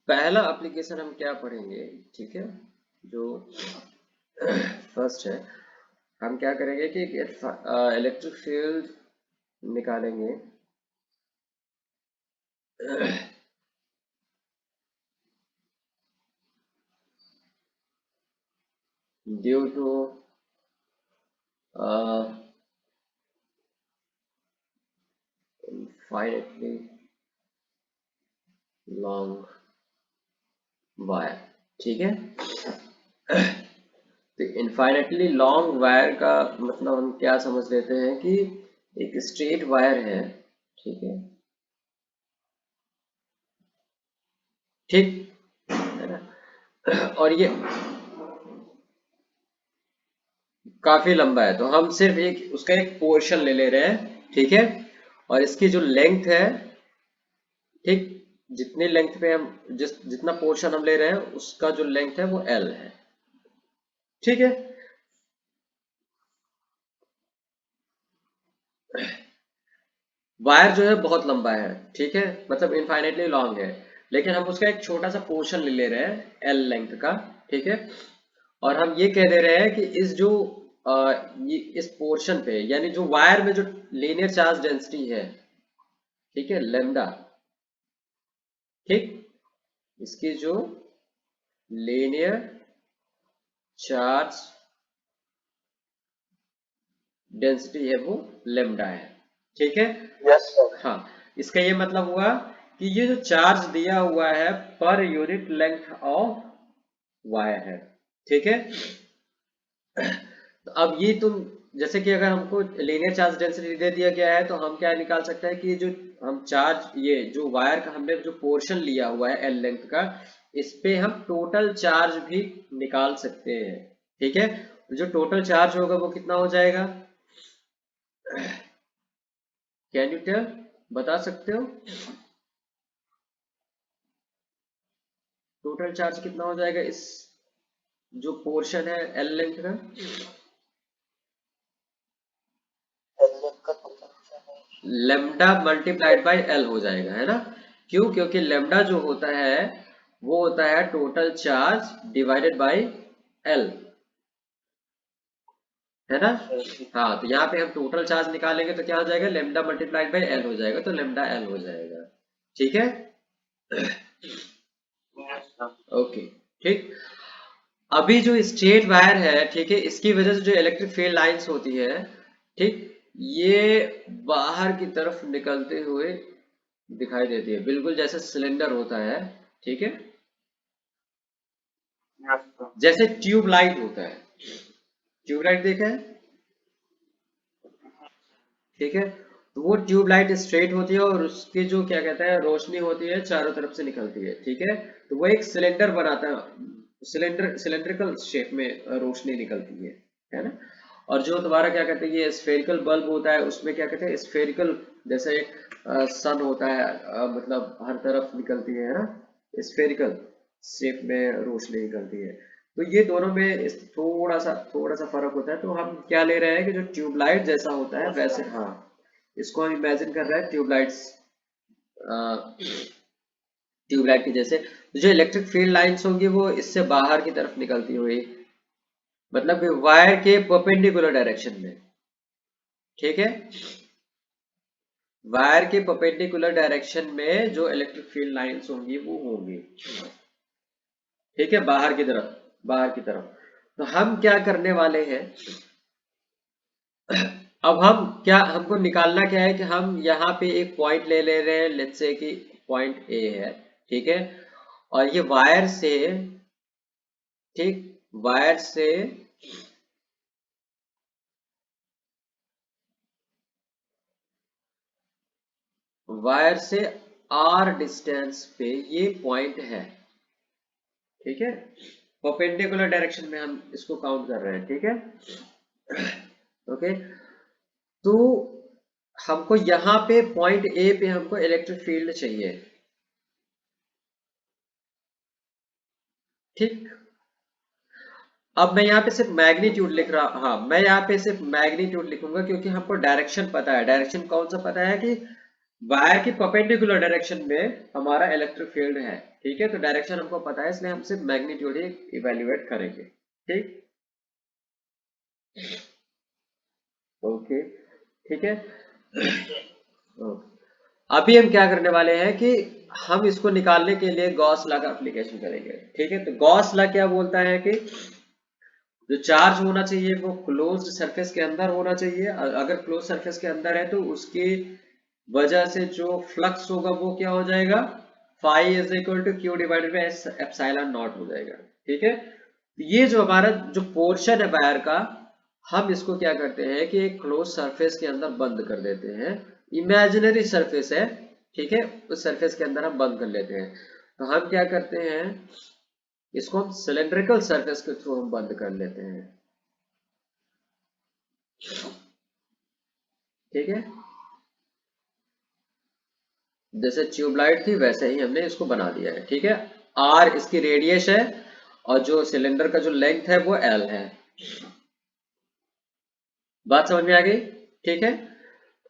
पहला एप्लीकेशन हम क्या पढ़ेंगे, ठीक है। जो फर्स्ट है, हम क्या करेंगे कि इलेक्ट्रिक फील्ड निकालेंगे due to infinitely long wire, ठीक है। तो इनफाइनाइटली लॉन्ग वायर का मतलब हम क्या समझ लेते हैं कि एक स्ट्रेट वायर है, ठीक है, ठीक है ना। और ये काफी लंबा है, तो हम सिर्फ एक उसका एक पोर्शन ले ले रहे हैं, ठीक है। और इसकी जो लेंथ है, ठीक, जितनी लेंथ पे हम जितना पोर्शन हम ले रहे हैं उसका जो लेंथ है वो एल है, ठीक है। वायर जो है बहुत लंबा है, ठीक है, मतलब इनफाइनाइटली लॉन्ग है, लेकिन हम उसका एक छोटा सा पोर्शन ले ले रहे हैं एल लेंथ का, ठीक है। और हम ये कह दे रहे हैं कि इस जो ये इस पोर्शन पे, यानी जो वायर में जो लीनियर चार्ज डेंसिटी है, ठीक है, लेमडा, ठीक, इसकी जो लीनियर चार्ज डेंसिटी है वो लेमडा है, ठीक है। Yes sir. हाँ, इसका ये मतलब हुआ कि ये जो चार्ज दिया हुआ है per unit length of wire है, ठीक है। तो अब ये तुम, जैसे कि अगर हमको लीनियर चार्ज डेंसिटी दे दिया गया है तो हम क्या निकाल सकते हैं कि ये जो हम चार्ज, ये जो वायर का हमने जो पोर्शन लिया हुआ है एल लेंथ का, इस पे हम टोटल चार्ज भी निकाल सकते हैं, ठीक है। जो टोटल चार्ज होगा वो कितना हो जाएगा, कैन यू टेल, बता सकते हो टोटल चार्ज कितना हो जाएगा इस जो पोर्शन है एल लेंथ का। एल का तो फंक्शन है। लेमडा मल्टीप्लाइड बाय एल हो जाएगा, है ना। क्यों, क्योंकि लेमडा जो होता है वो होता है total charge divided by L, है ना। हाँ, तो यहाँ पे हम टोटल चार्ज निकालेंगे तो क्या हो जाएगा, लेमडा मल्टीप्लाइड बाय एल हो जाएगा, तो लेमडा एल हो जाएगा, ठीक है। Yes sir. ओके, ठीक। अभी जो स्ट्रेट वायर है, ठीक है, इसकी वजह से जो इलेक्ट्रिक फील्ड लाइंस होती है, ठीक, ये बाहर की तरफ निकलते हुए दिखाई देती है, बिल्कुल जैसे सिलेंडर होता है, ठीक है, यस सर। जैसे ट्यूब लाइट होता है। ट्यूब लाइट देखा है, ठीक है। तो वो ट्यूब लाइट स्ट्रेट होती है और उसकी जो क्या कहते हैं रोशनी होती है चारों तरफ से निकलती है, ठीक है। तो वो एक सिलेंडर बनाता है, सिलेंड्रिकल शेप में रोशनी निकलती है ना। और जो तुम्हारा क्या कहते हैं ये स्फेरिकल बल्ब होता है, उसमें क्या कहते हैं स्फेरिकल, जैसे सन होता है, मतलब हर तरफ निकलती है ना, स्फेरिकल शेप में रोशनी निकलती है। तो ये दोनों में थोड़ा सा फर्क होता है, तो हम क्या ले रहे हैं कि जो ट्यूबलाइट जैसा होता है यस वैसे, सर। हाँ, इसको हम इमेजिन कर रहे हैं ट्यूबलाइट्स, ट्यूबलाइट के जैसे। तो जो इलेक्ट्रिक फील्ड लाइंस होंगी वो इससे बाहर की तरफ निकलती हुई, मतलब कि वायर के परपेंडिकुलर डायरेक्शन में, ठीक है। वायर के परपेंडिकुलर डायरेक्शन में जो इलेक्ट्रिक फील्ड लाइंस होंगी वो होंगी, ठीक है, बाहर की तरफ, बाहर की तरफ। तो हम क्या करने वाले हैं, अब हम क्या, हमको निकालना क्या है कि हम यहाँ पे एक पॉइंट ले ले रहे हैं, लेट्स से कि पॉइंट ए है, ठीक है। और ये वायर से, ठीक, वायर से वायर से आर डिस्टेंस पे ये पॉइंट है, ठीक है। परपेंडिकुलर डायरेक्शन में हम इसको काउंट कर रहे हैं, ठीक है। ओके, तो हमको यहाँ पे पॉइंट ए पे हमको इलेक्ट्रिक फील्ड चाहिए, ठीक। अब मैं यहाँ पे सिर्फ मैग्नीट्यूड लिख रहा, हाँ, मैं यहाँ पे सिर्फ मैग्नीट्यूड लिखूंगा क्योंकि हमको डायरेक्शन पता है। डायरेक्शन कौन सा पता है कि वायर की परपेंडिकुलर डायरेक्शन में हमारा इलेक्ट्रिक फील्ड है, ठीक है। तो डायरेक्शन हमको पता है, इसलिए हम सिर्फ मैग्नीट्यूड ही इवेल्युएट करेंगे, ठीक। ओके, ठीक है। ओके। अभी हम क्या करने वाले हैं कि हम इसको निकालने के लिए गॉस लॉ का एप्लीकेशन करेंगे, ठीक है। तो गॉस लॉ क्या बोलता है कि जो चार्ज होना चाहिए वो क्लोज्ड सरफेस के अंदर होना चाहिए। अगर क्लोज सरफेस के अंदर है तो उसकी वजह से जो फ्लक्स होगा वो क्या हो जाएगा, phi is equal to q divided by epsilon naught हो जाएगा, ठीक है। तो ये जो हमारा जो पोर्शन है वायर का, हम इसको क्या करते हैं कि एक क्लोज सरफेस के अंदर बंद कर देते हैं। इमेजिनरी सरफेस है, ठीक है, उस सरफेस के अंदर हम बंद कर लेते हैं। तो हम क्या करते हैं, इसको हम सिलेंड्रिकल सरफेस के थ्रू हम बंद कर लेते हैं, ठीक है। जैसे ट्यूबलाइट थी वैसे ही हमने इसको बना दिया है, ठीक है। आर इसकी रेडियस है और जो सिलेंडर का जो लेंथ है वो एल है। बात समझ में आ गई, ठीक है।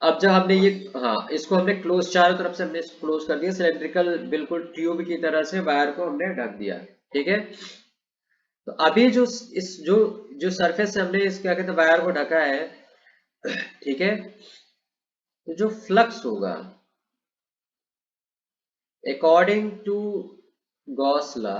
अब जब हमने ये, हाँ, इसको हमने क्लोज, चारों तरफ से हमने इसको क्लोज कर दिया, सिलेंड्रिकल बिल्कुल ट्यूब की तरह से वायर को हमने ढक दिया, ठीक है। तो अभी जो इस जो जो सरफेस से हमने इस क्या कहते हैं वायर को ढका है, ठीक है। तो जो फ्लक्स होगा अकॉर्डिंग टू गॉस लॉ,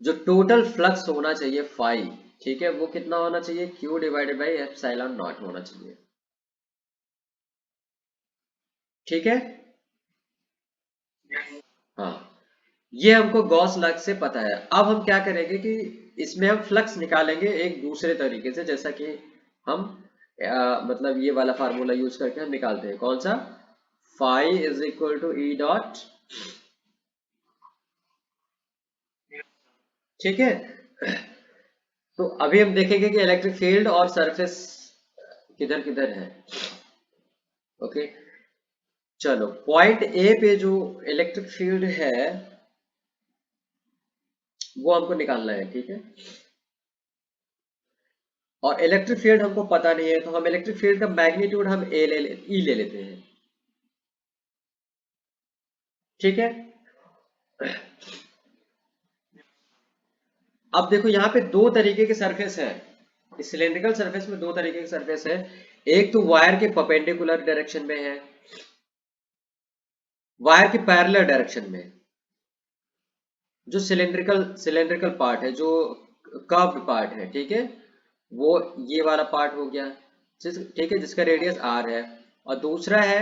जो टोटल फ्लक्स होना चाहिए फाई, ठीक है, वो कितना होना चाहिए, Q divided by epsilon not होना चाहिए, ठीक है। हाँ, ये हमको गॉस लॉ से पता है। अब हम क्या करेंगे कि इसमें हम फ्लक्स निकालेंगे एक दूसरे तरीके से, जैसा कि हम मतलब ये वाला फार्मूला यूज करके हम निकालते हैं। कौन सा, phi is equal to E dot, ठीक है। तो अभी हम देखेंगे कि इलेक्ट्रिक फील्ड और सरफेस किधर किधर है, ओके। चलो, पॉइंट ए पे जो इलेक्ट्रिक फील्ड है वो हमको निकालना है, ठीक है। और इलेक्ट्रिक फील्ड हमको पता नहीं है, तो हम इलेक्ट्रिक फील्ड का मैग्नीट्यूड हम ई ले लेते हैं, ठीक है। अब देखो यहाँ पे दो तरीके के सरफेस है, इस सिलेंड्रिकल सरफेस में दो तरीके के सरफेस है। एक तो वायर के परपेंडिकुलर डायरेक्शन में है, वायर के पैरेलल डायरेक्शन में। जो सिलेंड्रिकल सिलेंड्रिकल पार्ट है, जो कर्व्ड पार्ट है, ठीक है, वो ये वाला पार्ट हो गया, ठीक है, जिसका रेडियस आर है। और दूसरा है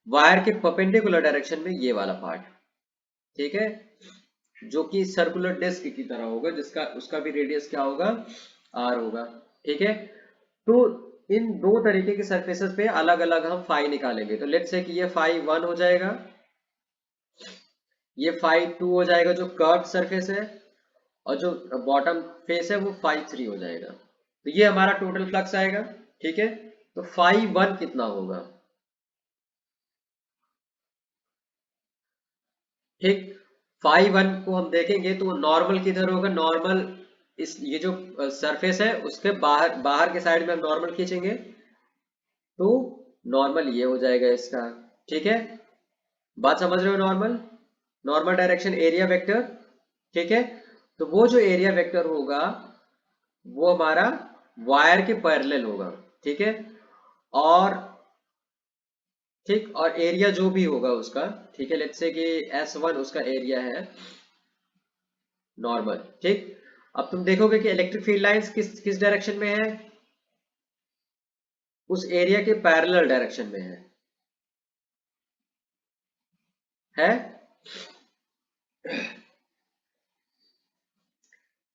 वायर के परपेंडिकुलर डायरेक्शन में ये वाला पार्ट, ठीक है, जो कि सर्कुलर डिस्क की तरह होगा, जिसका उसका भी रेडियस क्या होगा, आर होगा, ठीक है। तो इन दो तरीके के सरफेसेस पे अलग अलग हम फाई निकालेंगे। तो लेट्स से कि ये फाई 1 हो जाएगा, ये फाई 2 हो जाएगा जो कर्व सरफेस है, और जो बॉटम फेस है वो फाई 3 हो जाएगा। तो ये हमारा टोटल फ्लक्स आएगा, ठीक है। तो फाई 1 कितना होगा, ठीक। फाई 1 को हम देखेंगे तो नॉर्मल किधर होगा, नॉर्मल इस ये जो सरफेस है उसके बाहर बाहर के साइड में हम नॉर्मल खींचेंगे, तो नॉर्मल ये हो जाएगा इसका, ठीक है। बात समझ रहे हो, normal, normal direction area vector, ठीक है। तो वो जो एरिया वेक्टर होगा वो हमारा वायर के पैरेलल होगा, ठीक है। और ठीक, और एरिया जो भी होगा उसका, ठीक है, लेट्स से कि S1 उसका एरिया है नॉर्मल, ठीक। अब तुम देखोगे कि इलेक्ट्रिक फील्ड लाइंस किस किस डायरेक्शन में है, उस एरिया के पैरेलल डायरेक्शन में है।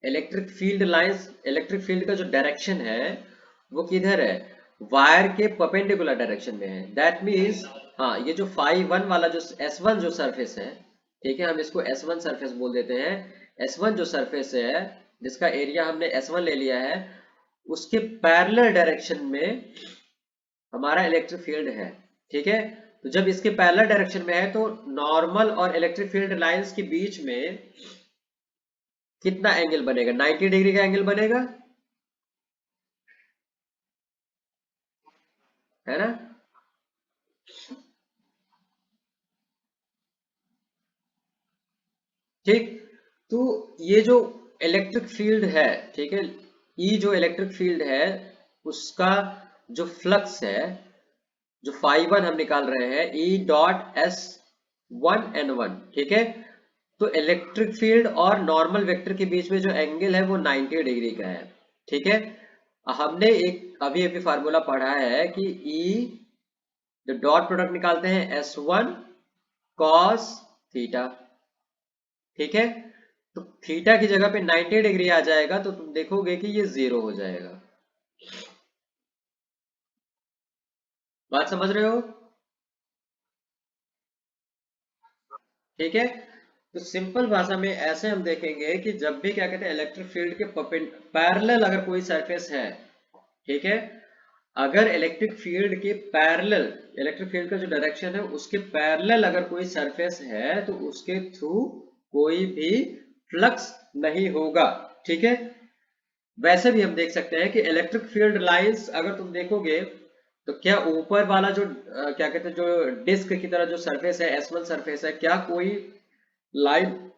Electric field lines, electric field का जो डायरेक्शन है वो किधर है, वायर के परपेंडिकुलर डायरेक्शन में है। दैट मीन्स, हाँ, ये जो फाई 1 वाला जो S1 जो सरफेस है, ठीक है, हम इसको S1 सरफेस बोल देते हैं। S1 जो सरफेस है जिसका एरिया हमने S1 ले लिया है, उसके पैरेलल डायरेक्शन में हमारा इलेक्ट्रिक फील्ड है, ठीक है। तो जब इसके पैरेलल डायरेक्शन में है तो नॉर्मल और इलेक्ट्रिक फील्ड लाइंस के बीच में कितना एंगल बनेगा? 90 डिग्री का एंगल बनेगा, है ना? ठीक। तो ये जो इलेक्ट्रिक फील्ड है, ठीक है, ई जो इलेक्ट्रिक फील्ड है उसका जो फ्लक्स है, जो फाई वन हम निकाल रहे हैं, E dot S one n one, ठीक है। तो इलेक्ट्रिक फील्ड और नॉर्मल वेक्टर के बीच में जो एंगल है वो 90 डिग्री का है, ठीक है। हमने एक अभी अभी फार्मूला पढ़ा है कि ई, जो डॉट प्रोडक्ट निकालते हैं, एस वन कॉस थीटा, ठीक है। तो थीटा की जगह पे 90 डिग्री आ जाएगा तो तुम देखोगे कि ये जीरो हो जाएगा। बात समझ रहे हो? ठीक है। तो सिंपल भाषा में ऐसे हम देखेंगे कि जब भी क्या कहते हैं इलेक्ट्रिक फील्ड के पैरेलल अगर कोई सरफेस है, ठीक है, अगर इलेक्ट्रिक फील्ड के पैरेलल, इलेक्ट्रिक फील्ड का जो डायरेक्शन है उसके पैरेलल अगर कोई सरफेस है तो उसके थ्रू कोई भी फ्लक्स नहीं होगा, ठीक है। वैसे भी हम देख सकते हैं कि इलेक्ट्रिक फील्ड लाइंस अगर तुम देखोगे तो क्या ऊपर वाला जो क्या कहते हैं जो डिस्क की तरह जो सरफेस है, S1 सरफेस है, क्या कोई लाइन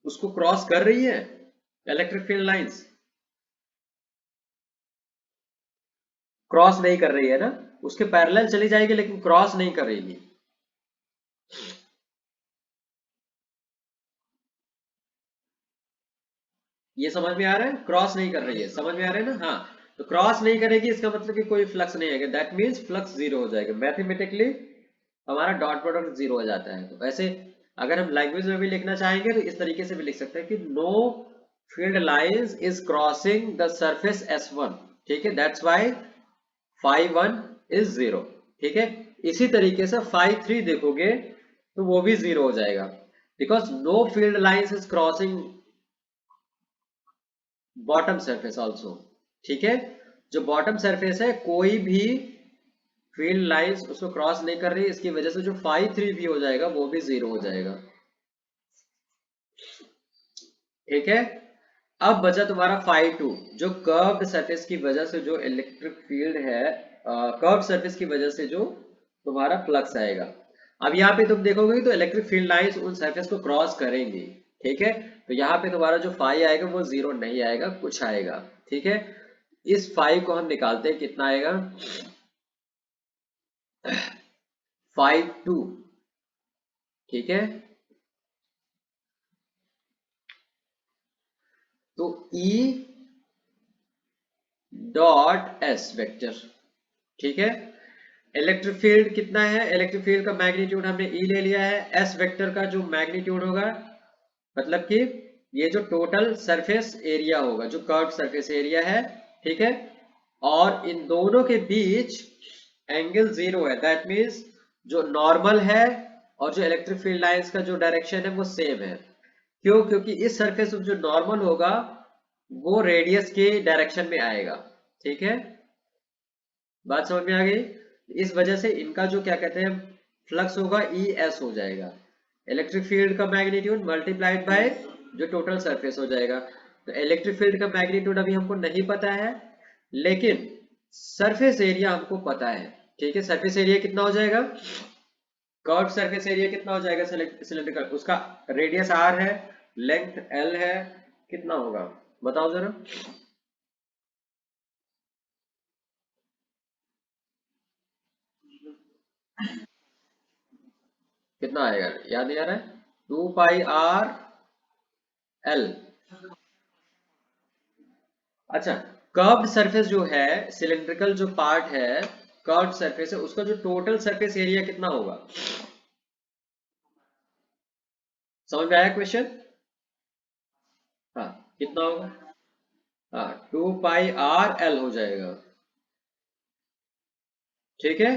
उसको क्रॉस कर रही है? इलेक्ट्रिक फील्ड लाइंस क्रॉस नहीं कर रही है ना, उसके पैरेलल चली जाएगी लेकिन क्रॉस नहीं कर रही है। ये समझ में आ रहा है? क्रॉस नहीं कर रही है, समझ में आ रहा है ना? हाँ। तो क्रॉस नहीं करेगी इसका मतलब कि कोई फ्लक्स नहीं आएगा, दैट मीन्स फ्लक्स जीरो हो जाएगा, मैथमेटिकली हमारा डॉट प्रोडक्ट जीरो हो जाता है। तो ऐसे अगर हम लैंग्वेज में भी लिखना चाहेंगे तो इस तरीके से भी लिख सकते हैं कि no field lines is crossing the surface S1, ठीक है, that's why phi one is zero, ठीक है। इसी तरीके से फाई थ्री देखोगे तो वो भी जीरो हो जाएगा, because no field lines is crossing bottom surface also, ठीक है। जो बॉटम सरफेस है कोई भी फील्ड लाइंस उसको क्रॉस नहीं कर रही, इसकी वजह से जो फाई थ्री भी हो जाएगा वो भी जीरो हो जाएगा, ठीक है। अब बचा तुम्हारा फाई टू, जो कर्व्ड सरफेस की वजह से जो इलेक्ट्रिक फील्ड है, कर्व्ड सरफेस की वजह से जो तुम्हारा फ्लक्स आएगा। अब यहाँ पे तुम देखोगे तो इलेक्ट्रिक फील्ड लाइंस उन सरफेस को क्रॉस करेंगी, ठीक है। तो यहाँ पे तुम्हारा जो फाई आएगा वो जीरो नहीं आएगा, कुछ आएगा, ठीक है। इस फाई को हम निकालते हैं, कितना आएगा? फाई टू, ठीक है। तो E डॉट एस वेक्टर, ठीक है। इलेक्ट्रिक फील्ड कितना है? इलेक्ट्रिक फील्ड का मैग्नीट्यूड हमने ई ले लिया है, एस वेक्टर का जो मैग्नीट्यूड होगा मतलब कि ये जो टोटल सरफेस एरिया होगा, जो कर्व सरफेस एरिया है, ठीक है। और इन दोनों के बीच एंगल जीरो है, दैट मीन्स जो नॉर्मल है और जो इलेक्ट्रिक फील्ड लाइंस का जो डायरेक्शन है वो सेम है। क्यों? क्योंकि इस सरफेस में जो नॉर्मल होगा वो रेडियस के डायरेक्शन में आएगा, ठीक है। बात समझ में आ गई? इस वजह से इनका जो क्या कहते हैं फ्लक्स होगा ई एस हो जाएगा, इलेक्ट्रिक फील्ड का मैग्नीट्यूड मल्टीप्लाइड बाय जो टोटल सरफेस हो जाएगा। तो इलेक्ट्रिक फील्ड का मैग्नीट्यूड अभी हमको नहीं पता है, लेकिन सरफेस एरिया हमको पता है, ठीक है। सरफेस एरिया कितना हो जाएगा? कर्व सरफेस एरिया कितना हो जाएगा सिलेंड्रिकल? उसका रेडियस आर है, लेंथ एल है, कितना होगा बताओ जरा। कितना आएगा? याद नहीं आ रहा है? 2 पाई आर एल। अच्छा, कर्व्ड सरफेस जो है, सिलेंड्रिकल जो पार्ट है, कर्व्ड सरफेस है, उसका जो टोटल सरफेस एरिया कितना होगा? समझ में आया क्वेश्चन? हाँ, कितना होगा? हाँ, 2 पाई आर एल हो जाएगा, ठीक है।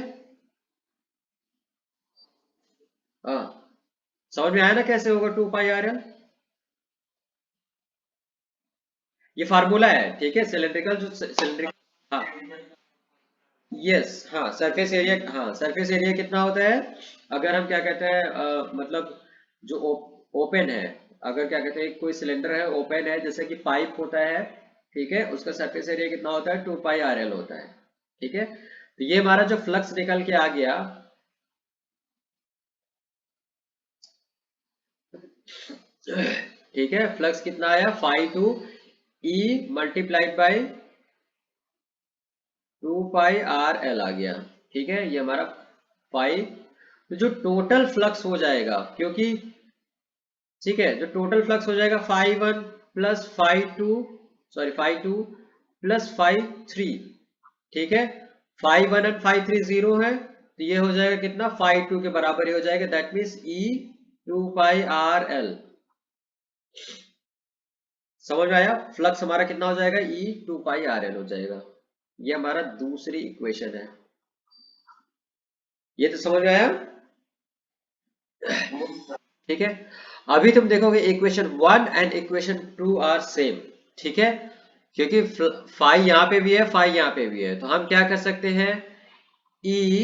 हाँ, समझ में आया ना कैसे होगा 2 पाई आर एल? ये फार्मूला है, ठीक है, सिलेंड्रिकल जो सिलेंड्रिकल, हाँ यस, हाँ सरफेस एरिया, हाँ सरफेस एरिया कितना होता है, अगर हम क्या कहते हैं मतलब जो ओपन है, अगर क्या कहते हैं कोई सिलेंडर है ओपन है जैसे कि पाइप होता है, ठीक है, उसका सरफेस एरिया कितना होता है 2 पाई RL होता है, ठीक है। तो ये हमारा जो फ्लक्स निकल के आ गया, ठीक है, फ्लक्स कितना आया phi two E multiplied by 2 pi RL आ गया, ठीक है, ये हमारा फाई। तो जो टोटल फ्लक्स हो जाएगा, क्योंकि ठीक है, जो टोटल फ्लक्स हो जाएगा phi 1 plus phi 2, sorry phi 2 plus phi 3, ठीक है, फाई 1 एंड फाई 3 जीरो है, तो ये हो जाएगा कितना फाई 2 के बराबर ही हो जाएगा, that means E 2 pi RL। समझ में आया, फ्लक्स हमारा कितना हो जाएगा ई 2 पाई RL हो जाएगा, ये हमारा दूसरी इक्वेशन है, ये तो समझ में आया, ठीक है। अभी तुम देखोगे equation 1 and equation 2 are same, ठीक है, क्योंकि फाई यहाँ पे भी है फाई यहाँ पे भी है, तो हम क्या कर सकते हैं, E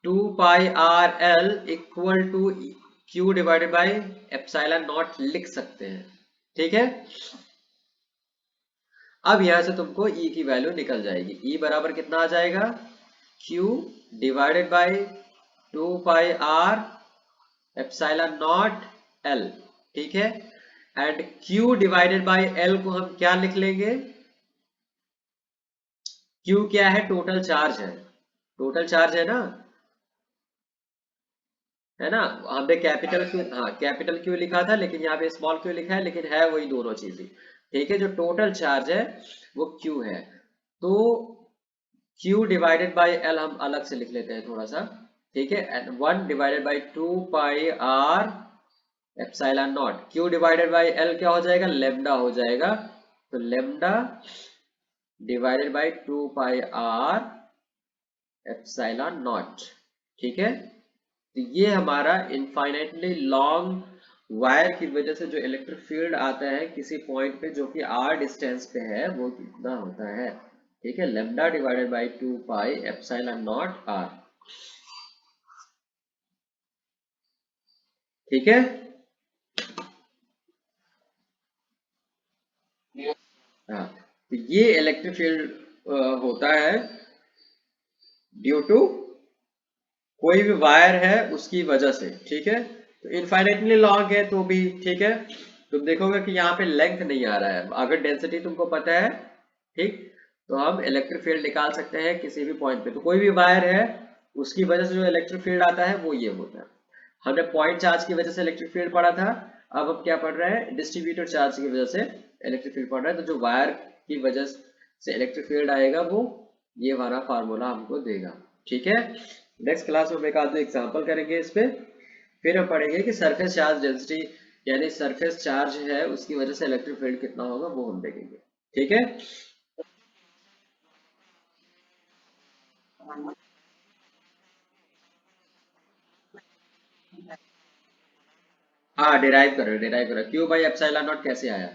2 pi RL equal to q divided by epsilon naught लिख सकते हैं, ठीक है। अब यहां से तुमको ई की वैल्यू निकल जाएगी, ई बराबर कितना आ जाएगा, Q divided by 2 pi R epsilon not L, ठीक है, and Q divided by L को हम क्या लिख लेंगे, Q क्या है, टोटल चार्ज है, टोटल चार्ज है ना, हमने कैपिटल क्यू, हाँ कैपिटल क्यू लिखा था लेकिन यहाँ पे स्मॉल क्यू लिखा है, लेकिन है वही दोनों चीजें, ठीक है, जो टोटल चार्ज है वो क्यू है, तो क्यू डिवाइडेड बाई एल हम अलग से लिख लेते हैं थोड़ा सा, ठीक है, and 1 divided by 2 pi R epsilon not, Q divided by L क्या हो जाएगा, लेमडा हो जाएगा, तो lambda divided by 2 pi R epsilon not, ठीक है। तो ये हमारा इनफाइनाइटली लॉन्ग वायर की वजह से जो इलेक्ट्रिक फील्ड आता है किसी पॉइंट पे जो कि R डिस्टेंस पे है वो कितना होता है, ठीक है, lambda divided by 2 pi epsilon not R, ठीक है, हाँ। तो ये इलेक्ट्रिक फील्ड होता है ड्यू टू कोई भी वायर है उसकी वजह से, ठीक है, तो इनफाइनाइटली लॉन्ग है तो भी ठीक है, तुम देखोगे कि यहाँ पे लेंथ नहीं आ रहा है, अगर डेंसिटी तुमको पता है, ठीक, तो हम इलेक्ट्रिक फील्ड निकाल सकते हैं किसी भी पॉइंट पे, तो कोई भी वायर है उसकी वजह से जो इलेक्ट्रिक फील्ड आता है वो ये होता है, हमने पॉइंट चार्ज की वजह से इलेक्ट्रिक फील्ड पढ़ा था, अब हम क्या पढ़ रहे हैं, डिस्ट्रीब्यूटेड चार्ज की वजह से इलेक्ट्रिक फील्ड पढ़ रहे हैं, तो जो वायर की वजह से इलेक्ट्रिक फील्ड आएगा वो ये वाला फार्मूला हमको देगा, ठीक है। नेक्स्ट क्लास में हम एक आध दो एग्जाम्पल करेंगे इस पे, फिर हम पढ़ेंगे कि सरफेस चार्ज डेंसिटी, यानी सरफेस चार्ज है उसकी वजह से इलेक्ट्रिक फील्ड कितना होगा वो हम देखेंगे, ठीक है। हाँ डिराइव करो, क्यू बाई एप्सिलॉन नॉट कैसे आया,